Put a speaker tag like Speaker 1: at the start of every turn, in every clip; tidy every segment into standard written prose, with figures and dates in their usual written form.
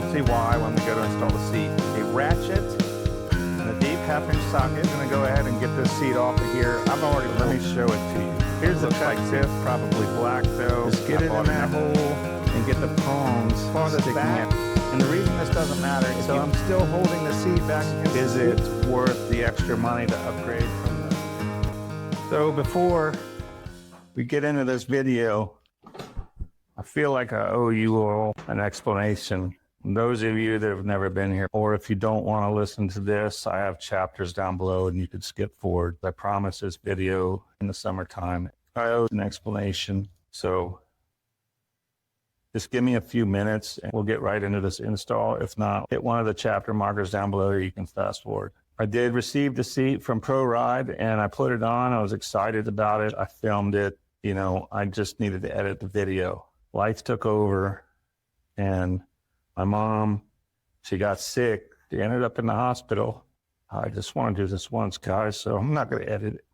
Speaker 1: You'll see why when we go to install the seat. A ratchet and a deep 1/2-inch socket. I'm going to go ahead and get this seat off of here. Let me show it to you. Here's the Trac Seats, probably black though. Just get it in that hole and get the prongs farthest back. And the reason this doesn't matter is I'm still holding the seat back against Is it worth the extra money to upgrade from the... So before we get into this video, I feel like I owe you all an explanation. Those of you that have never been here, or if you don't want to listen to this, I have chapters down below and you could skip forward. I promise this video in the summertime, I owe an explanation. So just give me a few minutes and we'll get right into this install. If not, hit one of the chapter markers down below or you can fast forward. I did receive the seat from ProRide and I put it on. I was excited about it. I filmed it. You know, I just needed to edit the video. Life took over and my mom, she got sick. She ended up in the hospital. I just want to do this once, guys, so I'm not going to edit it.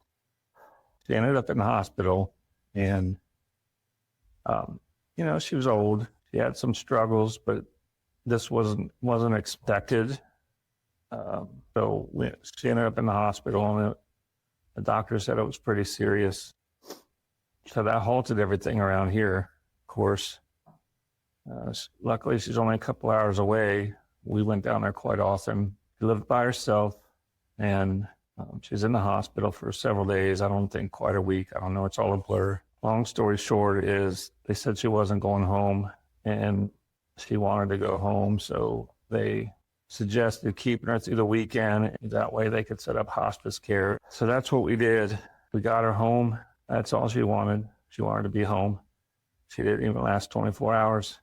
Speaker 1: She ended up in the hospital and, you know, she was old. She had some struggles, but this wasn't expected. So she ended up in the hospital and the doctor said it was pretty serious. So that halted everything around here, of course. Luckily, she's only a couple hours away. We went down there quite often. She lived by herself, and she's in the hospital for several days. I don't think quite a week. I don't know. It's all a blur. Long story short is they said she wasn't going home, and she wanted to go home, so they suggested keeping her through the weekend. That way they could set up hospice care. So that's what we did. We got her home. That's all she wanted. She wanted to be home. She didn't even last 24 hours.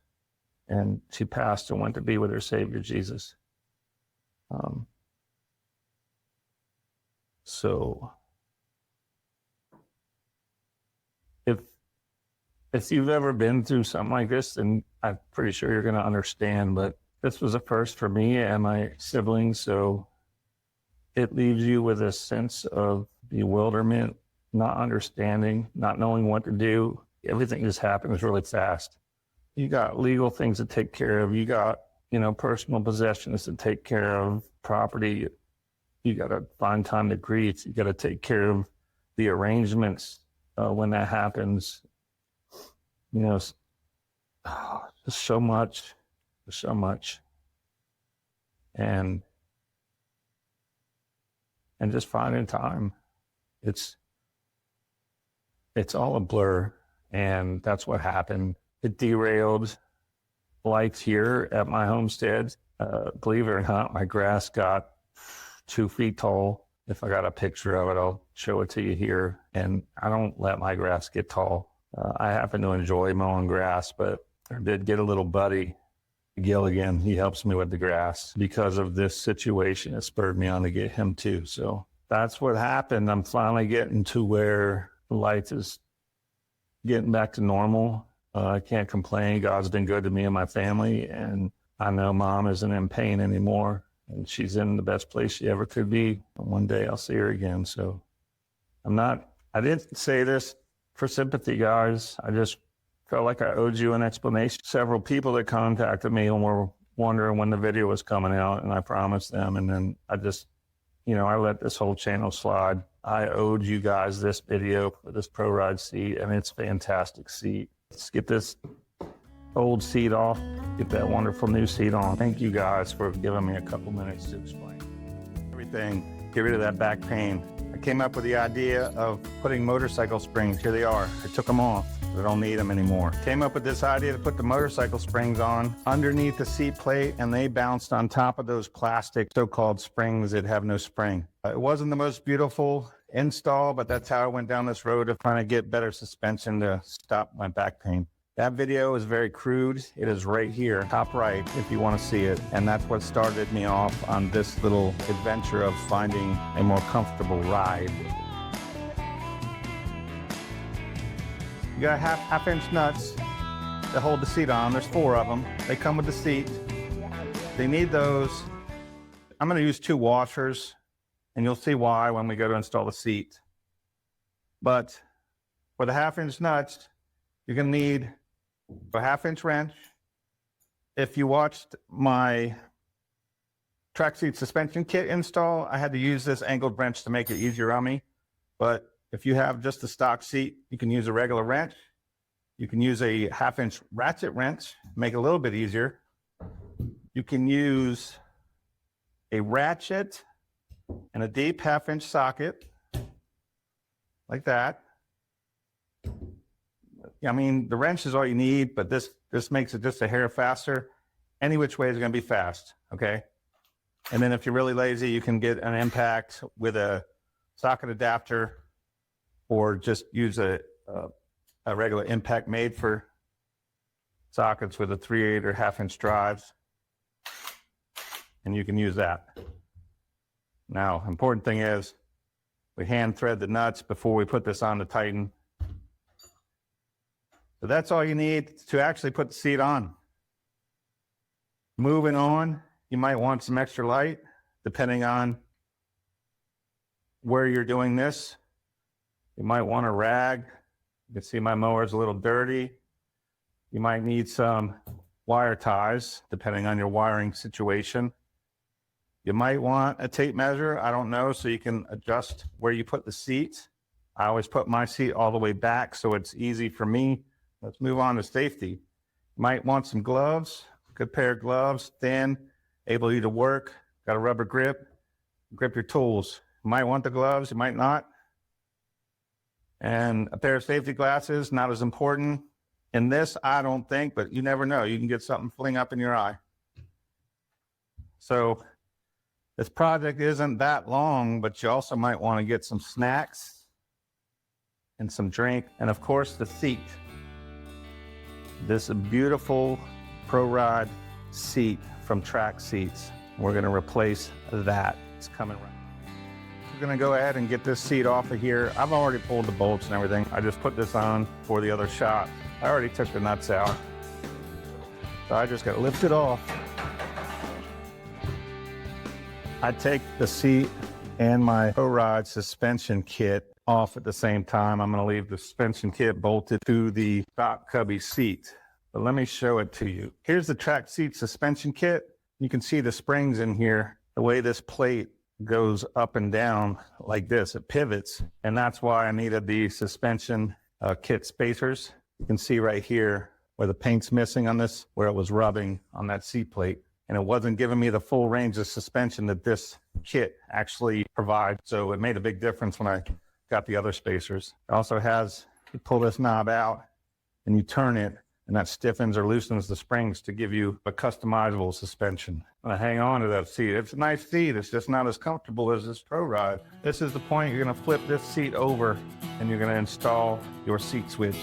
Speaker 1: And she passed and went to be with her Savior, Jesus. So if you've ever been through something like this, then I'm pretty sure you're going to understand. But this was a first for me and my siblings. So it leaves you with a sense of bewilderment, not understanding, not knowing what to do. Everything just happens really fast. You got legal things to take care of. You got, you know, personal possessions to take care of, property. You got to find time to grieve. You got to take care of the arrangements when that happens. You know, just so much, so much. And just finding time. It's all a blur. And that's what happened. It derailed life here at my homestead. Believe it or not, my grass got 2 feet tall. If I got a picture of it, I'll show it to you here. And I don't let my grass get tall. I happen to enjoy mowing grass, but I did get a little buddy, Gilligan. He helps me with the grass. Because of this situation, it spurred me on to get him too. So that's what happened. I'm finally getting to where life is getting back to normal. I can't complain. God's been good to me and my family, and I know Mom isn't in pain anymore, and she's in the best place she ever could be. One day I'll see her again. So I didn't say this for sympathy, guys. I just felt like I owed you an explanation. Several people that contacted me and were wondering when the video was coming out, and I promised them, and then I just, you know, I let this whole channel slide. I owed you guys this video for this ProRide seat, and it's a fantastic seat. Let's get this old seat off, get that wonderful new seat on. Thank you guys for giving me a couple minutes to explain everything. Get rid of that back pain. I came up with the idea of putting motorcycle springs. Here they are. I took them off. I don't need them anymore. Came up with this idea to put the motorcycle springs on underneath the seat plate, and they bounced on top of those plastic so-called springs that have no spring. It wasn't the most beautiful install, but that's how I went down this road of trying to get better suspension to stop my back pain. That video is very crude. It is right here, top right, if you want to see it. And that's what started me off on this little adventure of finding a more comfortable ride. You got half-inch nuts to hold the seat on. There's 4 of them. They come with the seat. They need those. I'm going to use 2 washers, and you'll see why when we go to install the seat. But for the half-inch nuts, you're going to need a half-inch wrench,
Speaker 2: If you watched my Trac Seat suspension kit install, I had to use this angled wrench to make it easier on me. But if you have just a stock seat, you can use a regular wrench. You can use a 1/2-inch ratchet wrench, make it a little bit easier. You can use a ratchet and a deep 1/2-inch socket, like that. I mean, the wrench is all you need, but this makes it just a hair faster. Any which way is going to be fast, okay? And then if you're really lazy, you can get an impact with a socket adapter, or just use a regular impact made for sockets with a 3/8 or 1/2-inch drives, and you can use that. Now, important thing is we hand thread the nuts before we put this on to tighten. So that's all you need to actually put the seat on. Moving on, you might want some extra light, depending on where you're doing this. You might want a rag. You can see my mower is a little dirty. You might need some wire ties, depending on your wiring situation. You might want a tape measure, I don't know, so you can adjust where you put the seat. I always put my seat all the way back, so it's easy for me. Let's move on to safety. You might want some gloves, good pair of gloves, thin, able to work, got a rubber grip, grip your tools. You might want the gloves, you might not. And a pair of safety glasses, not as important in this, I don't think, but you never know. You can get something fling up in your eye. So this project isn't that long, but you also might want to get some snacks and some drink, and of course the seat. This beautiful ProRide seat from Trac Seats. We're going to replace that. It's coming right. We're going to go ahead and get this seat off of here. I've already pulled the bolts and everything. I just put this on for the other shot. I already took the nuts out, so I just got to lift it off. I take the seat and my ProRide suspension kit off at the same time. I'm going to leave the suspension kit bolted to the stock cubby seat. But let me show it to you. Here's the Trac Seat suspension kit. You can see the springs in here. The way this plate goes up and down like this, it pivots. And that's why I needed the suspension kit spacers. You can see right here where the paint's missing on this, where it was rubbing on that seat plate. And it wasn't giving me the full range of suspension that this kit actually provides. So it made a big difference when I got the other spacers. It also has, you pull this knob out and you turn it, and that stiffens or loosens the springs to give you a customizable suspension. I'm gonna hang on to that seat. It's a nice seat, it's just not as comfortable as this ProRide. This is the point. You're gonna flip this seat over and you're gonna install your seat switch.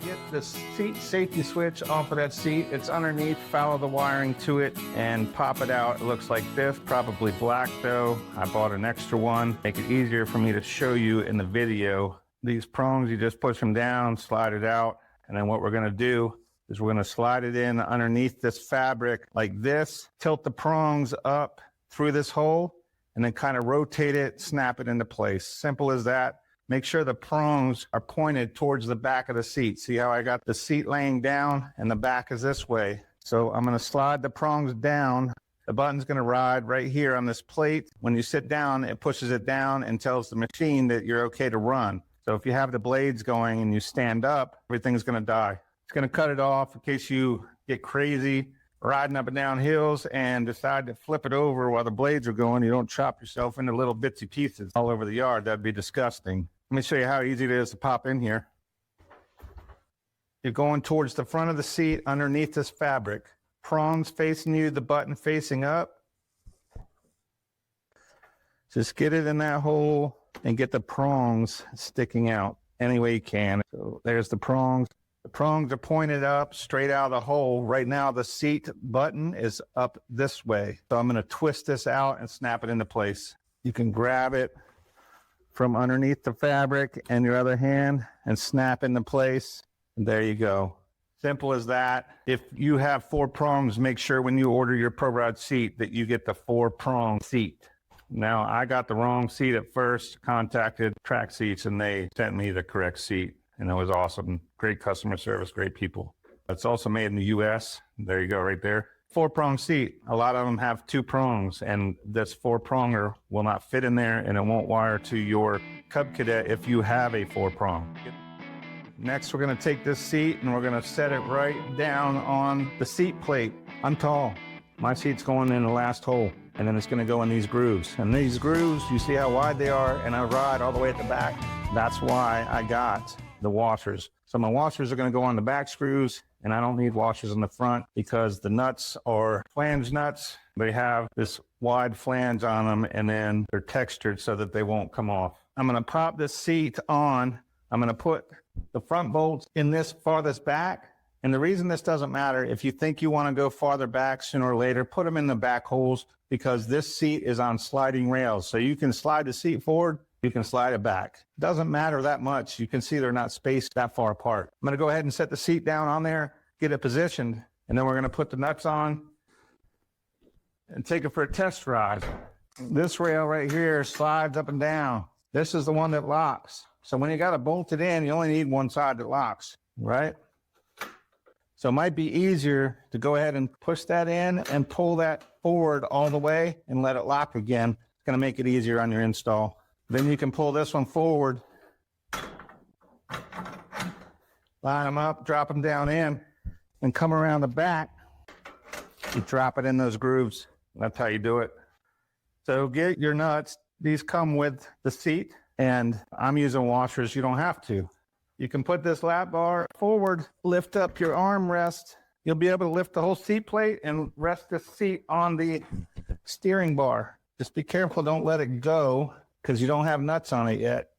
Speaker 2: Get the seat safety switch off of that seat. It's underneath, follow the wiring to it and pop it out. It looks like this, probably black though. I bought an extra one, make it easier for me to show you in the video. These prongs, you just push them down, slide it out. And then what we're gonna do is we're gonna slide it in underneath this fabric like this, tilt the prongs up through this hole, and then kind of rotate it, snap it into place. Simple as that. Make sure the prongs are pointed towards the back of the seat. See how I got the seat laying down and the back is this way. So I'm gonna slide the prongs down. The button's gonna ride right here on this plate. When you sit down, it pushes it down and tells the machine that you're okay to run. So if you have the blades going and you stand up, everything's gonna die. It's gonna cut it off in case you get crazy riding up and down hills and decide to flip it over while the blades are going. You don't chop yourself into little bitsy pieces all over the yard. That'd be disgusting. Let me show you how easy it is to pop in here. You're going towards the front of the seat underneath this fabric. Prongs facing you, the button facing up. Just get it in that hole and get the prongs sticking out any way you can. So there's the prongs. The prongs are pointed up straight out of the hole. Right now the seat button is up this way. So I'm going to twist this out and snap it into place. You can grab it from underneath the fabric and your other hand and snap into place. And there you go. Simple as that. If you have 4 prongs, make sure when you order your ProRide seat that you get the 4-prong seat. Now, I got the wrong seat at first, contacted Trac Seats, and they sent me the correct seat. and it was awesome. Great customer service, great people. It's also made in the US. There you go, right there. 4-prong seat. A lot of them have 2 prongs, and this 4-pronger will not fit in there, and it won't wire to your Cub Cadet if you have a 4-prong. Next, we're going to take this seat and we're going to set it right down on the seat plate. I'm tall. My seat's going in the last hole, and then it's going to go in these grooves. And these grooves, you see how wide they are, and I ride all the way at the back. That's why I got the washers. So my washers are going to go on the back screws, and I don't need washers in the front because the nuts are flange nuts. They have this wide flange on them, and then they're textured so that they won't come off. I'm going to pop this seat on. I'm going to put the front bolts in this farthest back. And the reason this doesn't matter, if you think you want to go farther back sooner or later, put them in the back holes, because this seat is on sliding rails. So you can slide the seat forward, you can slide it back. Doesn't matter that much. You can see they're not spaced that far apart. I'm going to go ahead and set the seat down on there, get it positioned, and then we're going to put the nuts on and take it for a test ride. This rail right here slides up and down. This is the one that locks. So when you got it bolted in, you only need one side that locks, right? So it might be easier to go ahead and push that in and pull that forward all the way and let it lock again. It's going to make it easier on your install. Then you can pull this one forward, line them up, drop them down in, and come around the back. You drop it in those grooves. That's how you do it. So get your nuts. These come with the seat, and I'm using washers. You don't have to. You can put this lap bar forward, lift up your armrest. You'll be able to lift the whole seat plate and rest the seat on the steering bar. Just be careful, don't let it go, because you don't have nuts on it yet.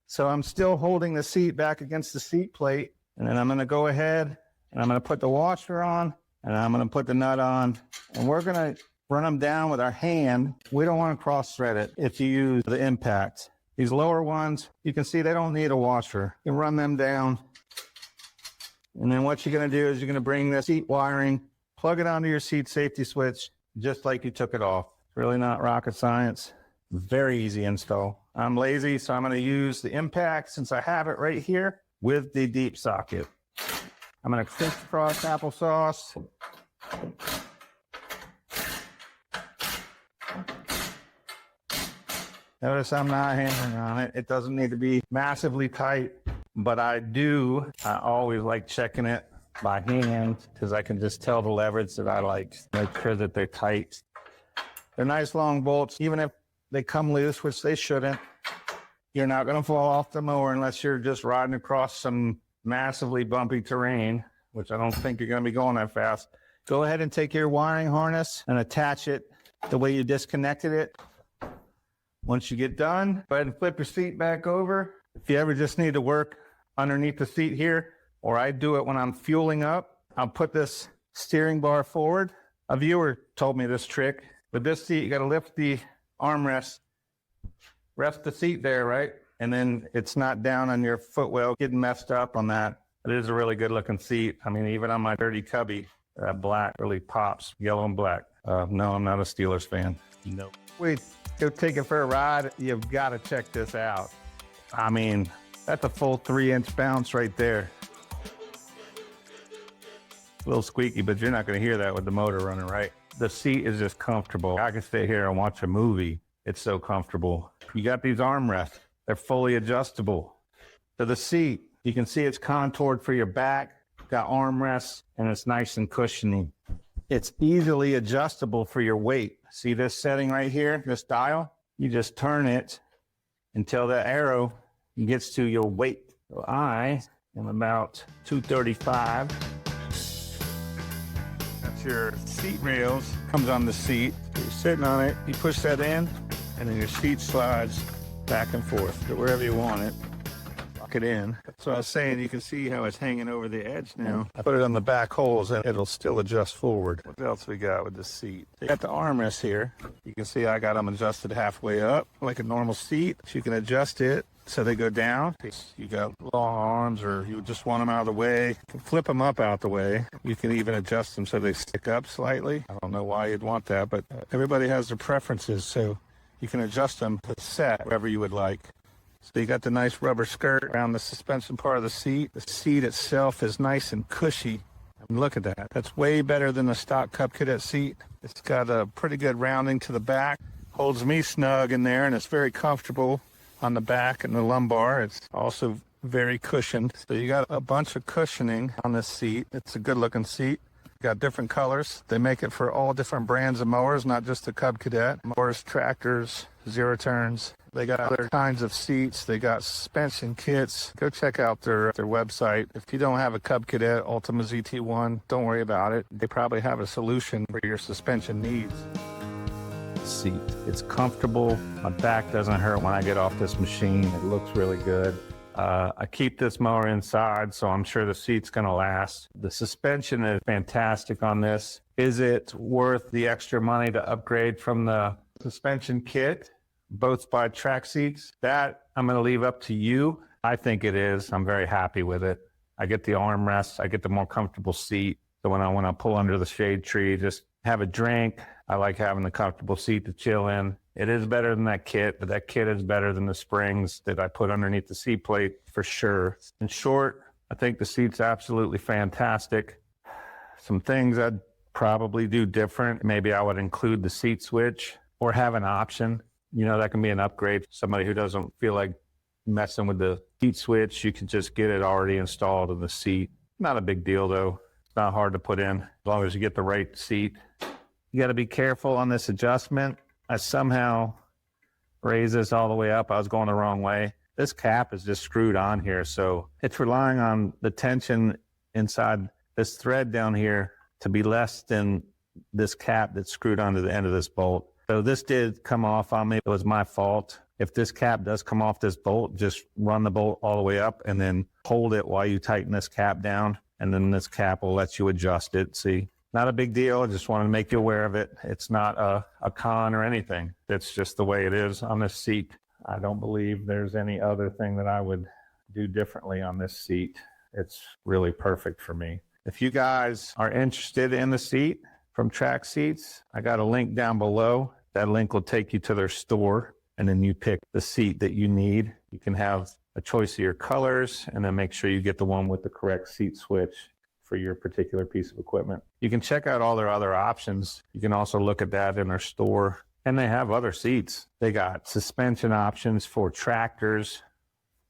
Speaker 2: So I'm still holding the seat back against the seat plate, and then I'm going to go ahead and I'm going to put the washer on, and I'm going to put the nut on, and we're going to run them down with our hand. We don't want to cross thread it if you use the impact. These lower ones, you can see they don't need a washer. You can run them down. And then what you're going to do is you're going to bring the seat wiring, plug it onto your seat safety switch, just like you took it off. It's really not rocket science. Very easy install. I'm lazy, so I'm going to use the impact since I have it right here with the deep socket. I'm going to crisscross applesauce. Notice I'm not hammering on it. It doesn't need to be massively tight, but I always like checking it by hand because I can just tell the leverage that I like. Make sure that they're tight. They're nice long bolts. Even if they come loose, which they shouldn't, you're not going to fall off the mower unless you're just riding across some massively bumpy terrain, which I don't think you're going to be going that fast. Go ahead and take your wiring harness and attach it the way you disconnected it. Once you get done, go ahead and flip your seat back over. If you ever just need to work underneath the seat here, or I do it when I'm fueling up, I'll put this steering bar forward. A viewer told me this trick. With this seat, you got to lift the armrest, rest the seat there, right? And then it's not down on your footwell, getting messed up on that. It is a really good looking seat. I mean, even on my dirty Cubby, black really pops, yellow and black. No, I'm not a Steelers fan. No. Wait. Go take it for a ride, you've got to check this out. I mean, that's a full 3-inch bounce right there. A little squeaky, but you're not going to hear that with the motor running, right? The seat is just comfortable. I can stay here and watch a movie. It's so comfortable. You got these armrests. They're fully adjustable. So the seat, you can see it's contoured for your back, got armrests, and it's nice and cushiony. It's easily adjustable for your weight. See this setting right here, this dial? You just turn it until the arrow gets to your weight. So I am about 235. That's your seat rails, comes on the seat. You're sitting on it, you push that in, and then your seat slides back and forth to wherever you want it. Lock it in. So I was saying, you can see how it's hanging over the edge now. I put it on the back holes and it'll still adjust forward. What else we got with the seat? You got the armrest here. You can see I got them adjusted halfway up like a normal seat. So you can adjust it so they go down. You got long arms or you just want them out of the way. You can flip them up out the way. You can even adjust them so they stick up slightly. I don't know why you'd want that, but everybody has their preferences. So you can adjust them to set wherever you would like. So you got the nice rubber skirt around the suspension part of the seat. The seat itself is nice and cushy. And look at that. That's way better than the stock Cub Cadet seat. It's got a pretty good rounding to the back. Holds me snug in there, and it's very comfortable on the back and the lumbar. It's also very cushioned. So you got a bunch of cushioning on this seat. It's a good looking seat. Got different colors. They make it for all different brands of mowers, not just the Cub Cadet. Mowers, tractors, zero turns. They got other kinds of seats. They got suspension kits. Go check out their website. If you don't have a Cub Cadet Ultima ZT1, don't worry about it. They probably have a solution for your suspension needs. Seat. It's comfortable. My back doesn't hurt when I get off this machine. It looks really good. I keep this mower inside, so I'm sure the seat's going to last. The suspension is fantastic on this. Is it worth the extra money to upgrade from the suspension kit, both by Trac Seats? That I'm going to leave up to you. I think it is. I'm very happy with it. I get the armrests. I get the more comfortable seat. So when I pull under the shade tree, just have a drink. I like having the comfortable seat to chill in. It is better than that kit, but that kit is better than the springs that I put underneath the seat plate for sure. In short, I think the seat's absolutely fantastic. Some things I'd probably do different. Maybe I would include the seat switch or have an option. You know, that can be an upgrade. Somebody who doesn't feel like messing with the seat switch, you can just get it already installed in the seat. Not a big deal though. It's not hard to put in as long as you get the right seat. You got to be careful on this adjustment. I somehow raised this all the way up. I was going the wrong way. This cap is just screwed on here, so it's relying on the tension inside this thread down here to be less than this cap that's screwed onto the end of this bolt. So this did come off on me. It was my fault. If this cap does come off this bolt, just run the bolt all the way up and then hold it while you tighten this cap down, and then this cap will let you adjust it. See? Not a big deal. I just wanted to make you aware of it. It's not a con or anything. It's just the way it is on this seat. I don't believe there's any other thing that I would do differently on this seat. It's really perfect for me. If you guys are interested in the seat from Trac Seats, I got a link down below. That link will take you to their store, and then you pick the seat that you need. You can have a choice of your colors, and then make sure you get the one with the correct seat switch for your particular piece of equipment. You can check out all their other options. You can also look at that in their store. And they have other seats. They got suspension options for tractors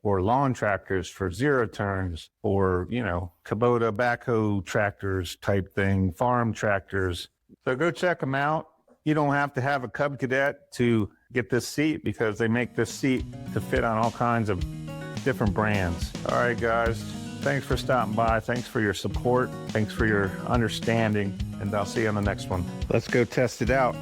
Speaker 2: or lawn tractors for zero turns, or, you know, Kubota backhoe tractors type thing, farm tractors. So go check them out. You don't have to have a Cub Cadet to get this seat because they make this seat to fit on all kinds of different brands. All right, guys. Thanks for stopping by. Thanks for your support. Thanks for your understanding. And I'll see you on the next one. Let's go test it out.